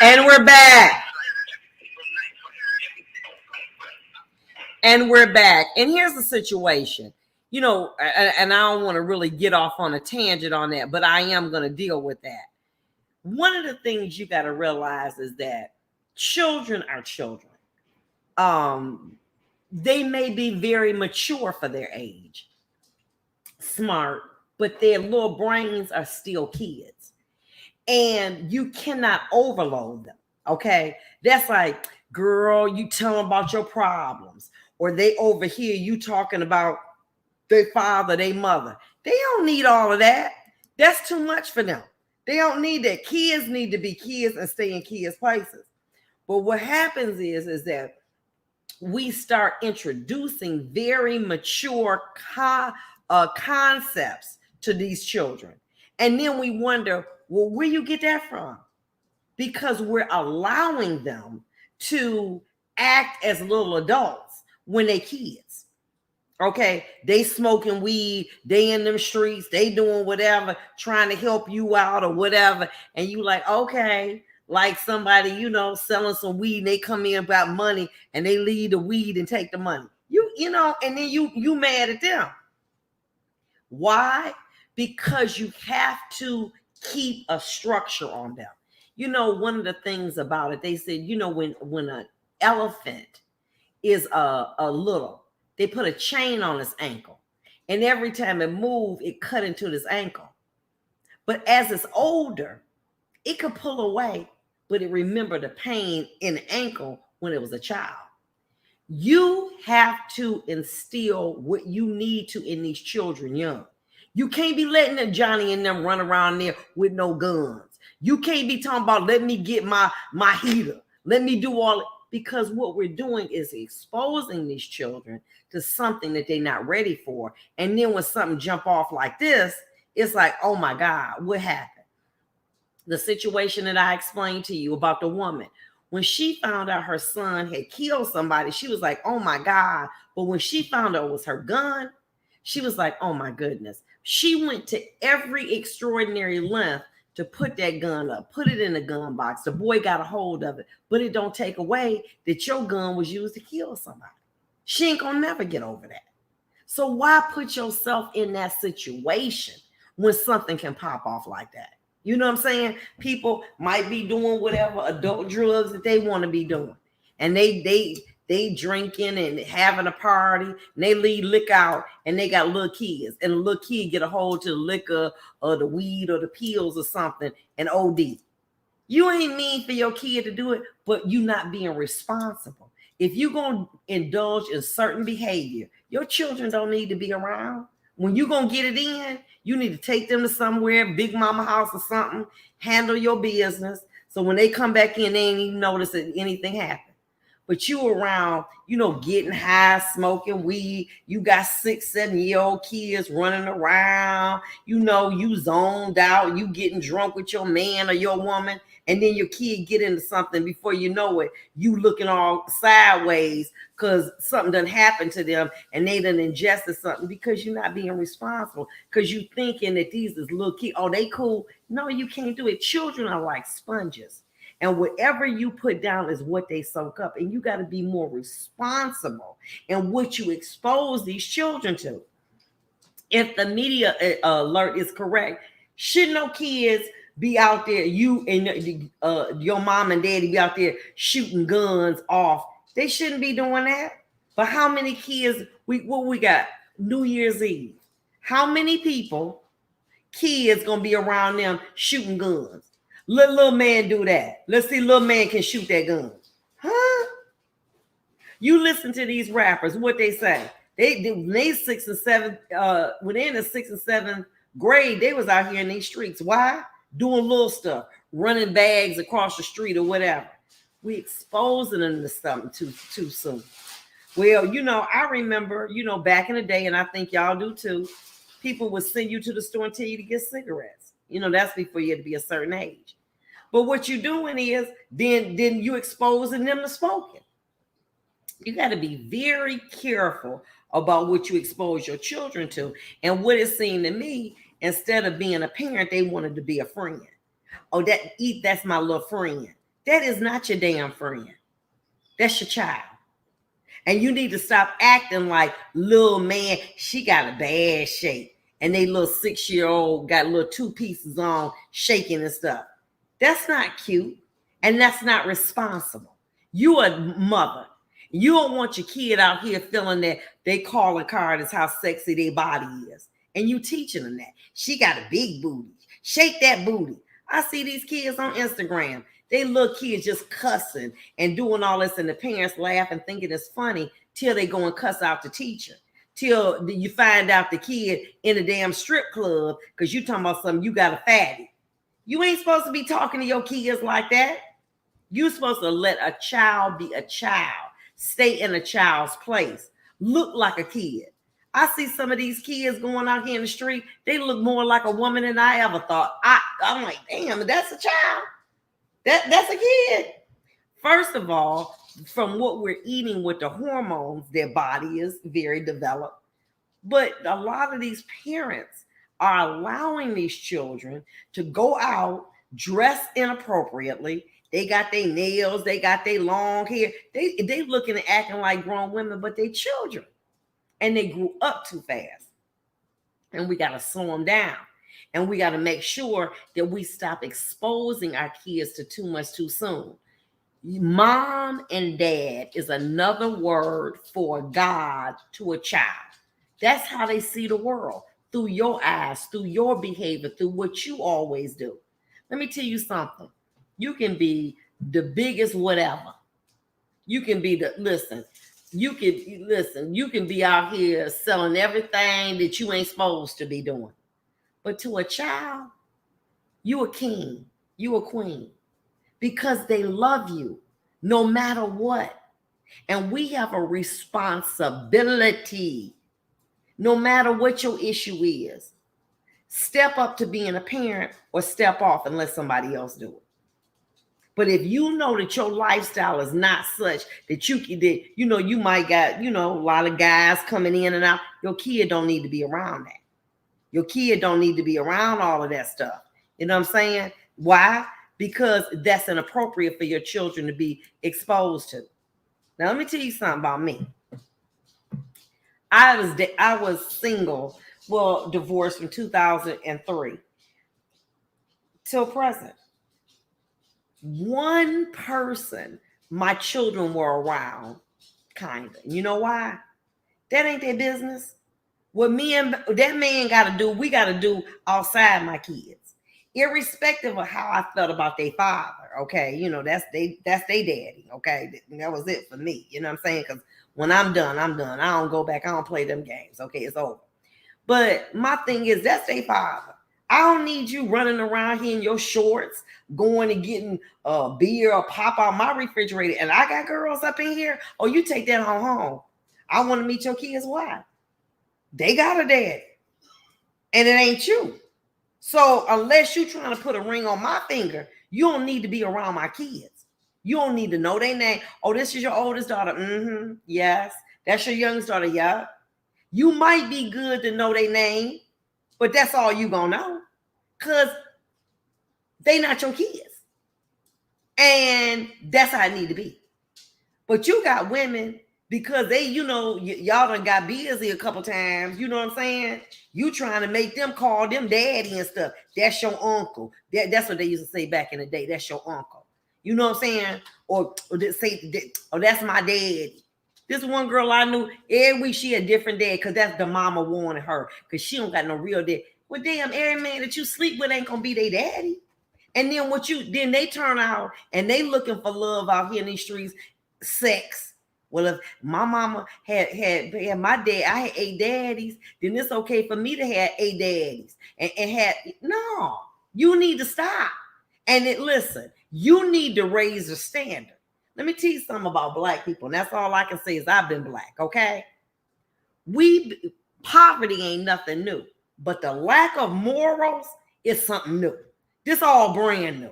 And we're back. And we're back. And here's the situation. And I don't want to really get off on a tangent on that, but I am going to deal with that. One of the things you got to realize is that children are children. They may be very mature for their age, smart, but their little brains are still kids. And you cannot overload them. Okay. That's like, girl, you tell them about your problems, or they overhear you talking about their father, their mother. They don't need all of that. That's too much for them. They don't need that. Kids need to be kids and stay in kids' places. But what happens is that we start introducing very mature concepts to these children. And then we wonder, well, where you get that from? Because we're allowing them to act as little adults when they kids. Okay, they smoking weed, they in them streets, they doing whatever, trying to help you out or whatever. And you like, okay, like somebody, selling some weed, and they come in about money and they leave the weed and take the money. And then you mad at them. Why? Because you have to keep a structure on them. One of the things about it, they said, when an elephant is a little, they put a chain on his ankle, and every time it moved, it cut into his ankle. But as it's older, it could pull away, but it remembered the pain in the ankle when it was a child. You have to instill what you need to in these children young. You can't be letting the Johnny and them run around there with no guns. You can't be talking about, let me get my heater. Let me do all it. Because what we're doing is exposing these children to something that they're not ready for. And then when something jump off like this, it's like, oh my God, what happened? The situation that I explained to you about the woman. When she found out her son had killed somebody, she was like, oh my God. But when she found out it was her gun, she was like, oh my goodness. She went to every extraordinary length to put that gun up, put it in the gun box. The boy got a hold of it, but it don't take away that your gun was used to kill somebody. She ain't gonna never get over that. So why put yourself in that situation when something can pop off like that? You know what I'm saying? People might be doing whatever adult drugs that they want to be doing. And they drinking and having a party, and they leave liquor out, and they got little kids, and the little kid get a hold to the liquor or the weed or the pills or something and OD. You ain't mean for your kid to do it, but you not being responsible. If you're going to indulge in certain behavior, your children don't need to be around. When you're going to get it in, you need to take them to somewhere, big mama house or something, handle your business. So when they come back in, they ain't even notice that anything happened. But you around, getting high, smoking weed. You got 6-7-year-old kids running around. You zoned out. You getting drunk with your man or your woman. And then your kid get into something. Before you know it, you looking all sideways because something done happened to them and they done ingested something because you're not being responsible. Because you thinking that these is little kids. Oh, they cool. No, you can't do it. Children are like sponges. And whatever you put down is what they soak up. And you got to be more responsible in what you expose these children to. If the media alert is correct, should no kids be out there, you and your mom and daddy be out there shooting guns off? They shouldn't be doing that. But how many kids, we got New Year's Eve? How many kids gonna be around them shooting guns? Let little man do that. Let's see, little man can shoot that gun. Huh? You listen to these rappers, what they say. They 6 and 7, when they're in the 6th and 7th grade, they was out here in these streets. Why? Doing little stuff, running bags across the street or whatever. We exposing them to something too soon. Well, I remember, back in the day, and I think y'all do too, people would send you to the store and tell you to get cigarettes. That's before you had to be a certain age. But what you're doing is then you exposing them to smoking. You got to be very careful about what you expose your children to. And what it seemed to me, instead of being a parent, they wanted to be a friend. Oh, that's my little friend. That is not your damn friend. That's your child. And you need to stop acting like little man, she got a bad shape. And they little 6-year-old got little 2 pieces on, shaking and stuff. That's not cute. And that's not responsible. You a mother. You don't want your kid out here feeling that they calling card is how sexy their body is. And you teaching them that. She got a big booty. Shake that booty. I see these kids on Instagram. They little kids just cussing and doing all this, and the parents laugh and thinking it's funny till they go and cuss out the teacher. Till you find out the kid in a damn strip club because you talking about something, you got a fatty. You ain't supposed to be talking to your kids like that. You're supposed to let a child be a child. Stay in a child's place. Look like a kid. I see some of these kids going out here in the street. They look more like a woman than I ever thought. I'm like, damn, that's a child. That's a kid. First of all, from what we're eating with the hormones, their body is very developed. But a lot of these parents are allowing these children to go out, dress inappropriately. They got their nails, they got their long hair. They looking and acting like grown women, but they children. And they grew up too fast. And we got to slow them down. And we got to make sure that we stop exposing our kids to too much too soon. Mom and dad is another word for God to a child. That's how they see the world, through your eyes, through your behavior, through what you always do. Let me tell you something. You can be the biggest whatever. You can be you can be out here selling everything that you ain't supposed to be doing. But to a child, you a king, you a queen, because they love you no matter what. And we have a responsibility, no matter what your issue is. Step up to being a parent or step off and let somebody else do it. But if you know that your lifestyle is not such that you might got, a lot of guys coming in and out, your kid don't need to be around that. Your kid don't need to be around all of that stuff. You know what I'm saying? Why? Because that's inappropriate for your children to be exposed to. Now, let me tell you something about me. I was single, divorced from 2003 till present. One person my children were around, kind of. You know why? That ain't their business. What me and that man got to do, we got to do outside my kids, irrespective of how I felt about their father. Okay, that's their daddy. Okay, that was it for me. You know what I'm saying? Because when I'm done, I'm done. I don't go back. I don't play them games. Okay, it's over. But my thing is, that's their father. I don't need you running around here in your shorts, going and getting a beer or pop out my refrigerator. And I got girls up in here. Oh, you take that home. I want to meet your kids' wife. They got a daddy. And it ain't you. So unless you trying to put a ring on my finger, you don't need to be around my kids. You don't need to know their name. Oh, this is your oldest daughter. Mm-hmm. Yes. That's your youngest daughter. Yeah. You might be good to know their name, but that's all you gonna know. Because they not your kids. And that's how it need to be. But you got women, because they, y'all done got busy a couple times. You know what I'm saying? You trying to make them call them daddy and stuff. That's your uncle. That's what they used to say back in the day. That's your uncle. You know what I'm saying? Or say, oh, that's my daddy. This one girl I knew, every week she had a different dad because that's the mama wanted her because she don't got no real dad. Well, damn, every man that you sleep with ain't gonna be their daddy. And then then they turn out and they looking for love out here in these streets, sex. Well, if my mama had my dad, I had 8 daddies, then it's okay for me to have 8 daddies. No, you need to stop. And listen, you need to raise the standard. Let me tell you something about Black people. And that's all I can say is I've been Black, okay? Poverty ain't nothing new. But the lack of morals is something new. This all brand new.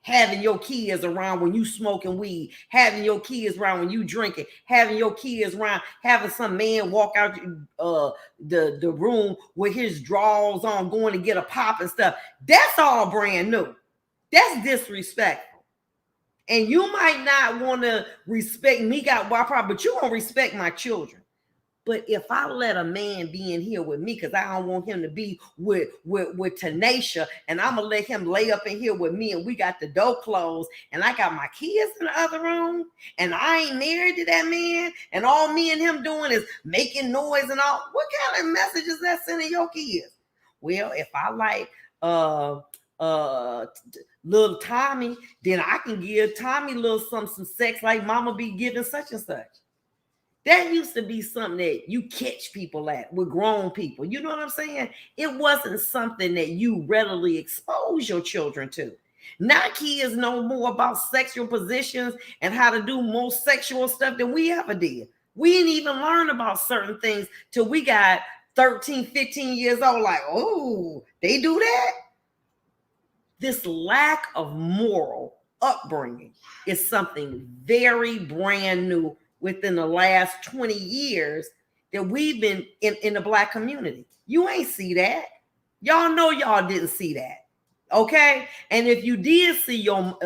Having your kids around when you smoking weed, having your kids around when you drinking, having your kids around, having some man walk out the room with his drawers on, going to get a pop and stuff. That's all brand new. That's disrespectful. And you might not want to respect me, but you won't respect my children. But if I let a man be in here with me, because I don't want him to be with Tanisha, and I'm gonna let him lay up in here with me, and we got the door closed, and I got my kids in the other room, and I ain't married to that man, and all me and him doing is making noise and all. What kind of message is that sending your kids? Well, if I like little Tommy, then I can give Tommy a little some sex like mama be giving such and such. That used to be something that you catch people at with grown people. You know what I'm saying? It wasn't something that you readily expose your children to. Now kids know more about sexual positions and how to do more sexual stuff than we ever did. We didn't even learn about certain things till we got 13, 15 years old. Like, oh, they do that? This lack of moral upbringing is something very brand new within the last 20 years that we've been in the Black community. You ain't see that. Y'all know y'all didn't see that. Okay? And if you did see your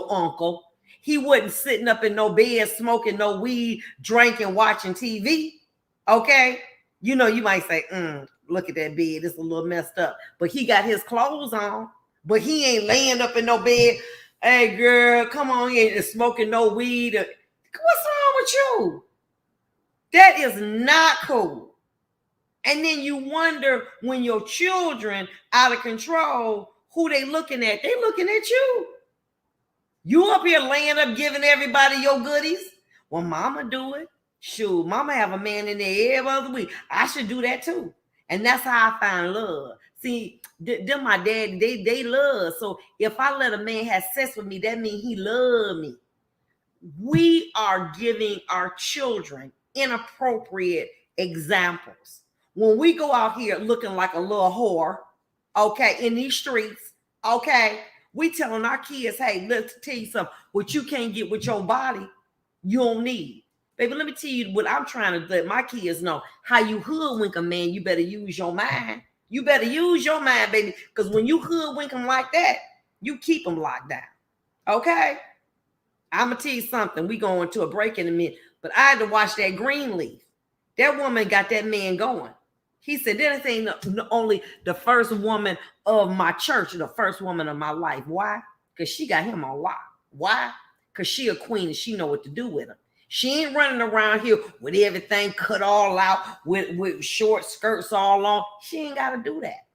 uncle, he wasn't sitting up in no bed smoking no weed, drinking, watching TV. Okay? You know, you might say, look at that bed. It's a little messed up. But he got his clothes on. But he ain't laying up in no bed. Hey, girl, come on in and smoking no weed. What's wrong with you? That is not cool. And then you wonder when your children out of control, who they looking at? They looking at you. You up here laying up giving everybody your goodies. Well, mama do it. Shoot, mama have a man in there every other week. I should do that too. And that's how I find love. See, them my dad, they love. So if I let a man have sex with me, that means he love me. We are giving our children inappropriate examples. When we go out here looking like a little whore, okay, in these streets, okay, we telling our kids, hey, let's tell you something. What you can't get with your body, you don't need. Baby, let me tell you what I'm trying to let my kids know. How you hoodwink a man, you better use your mind. You better use your mind, baby, because when you hoodwink them like that, you keep them locked down, okay? I'm going to tell you something. We going to a break in a minute, but I had to watch that Greenleaf. That woman got that man going. He said, this ain't only the first woman of my church, the first woman of my life. Why? Because she got him on lock. Why? Because she a queen and she know what to do with him. She ain't running around here with everything cut all out, with short skirts all on. She ain't got to do that.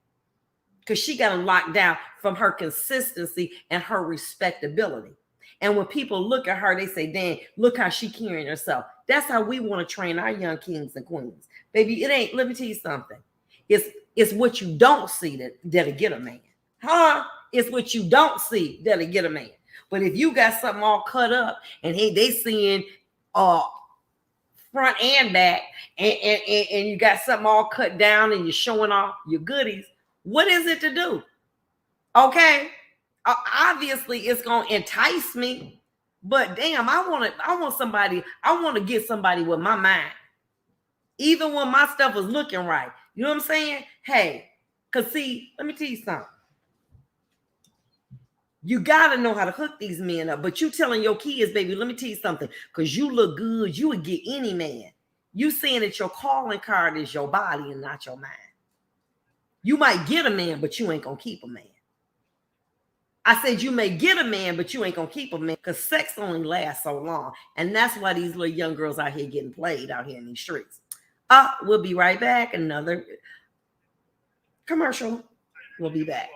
Because she got him locked down from her consistency and her respectability. And when people look at her, they say, "Damn, look how she carrying herself." That's how we want to train our young kings and queens. Baby, it ain't, let me tell you something. It's what you don't see that'll get a man. Huh? It's what you don't see that'll get a man. But if you got something all cut up and they seeing front and back and you got something all cut down and you're showing off your goodies, what is it to do? Okay. Obviously it's going to entice me, but damn, I want to get somebody with my mind. Even when my stuff is looking right. You know what I'm saying? Hey, because see, let me tell you something. You got to know how to hook these men up, but you telling your kids, baby, let me tell you something, because you look good, you would get any man. You saying that your calling card is your body and not your mind. You might get a man, but you ain't going to keep a man. I said you may get a man, but you ain't going to keep a man, because sex only lasts so long. And that's why these little young girls out here getting played out here in these streets. We'll be right back. Another commercial. We'll be back.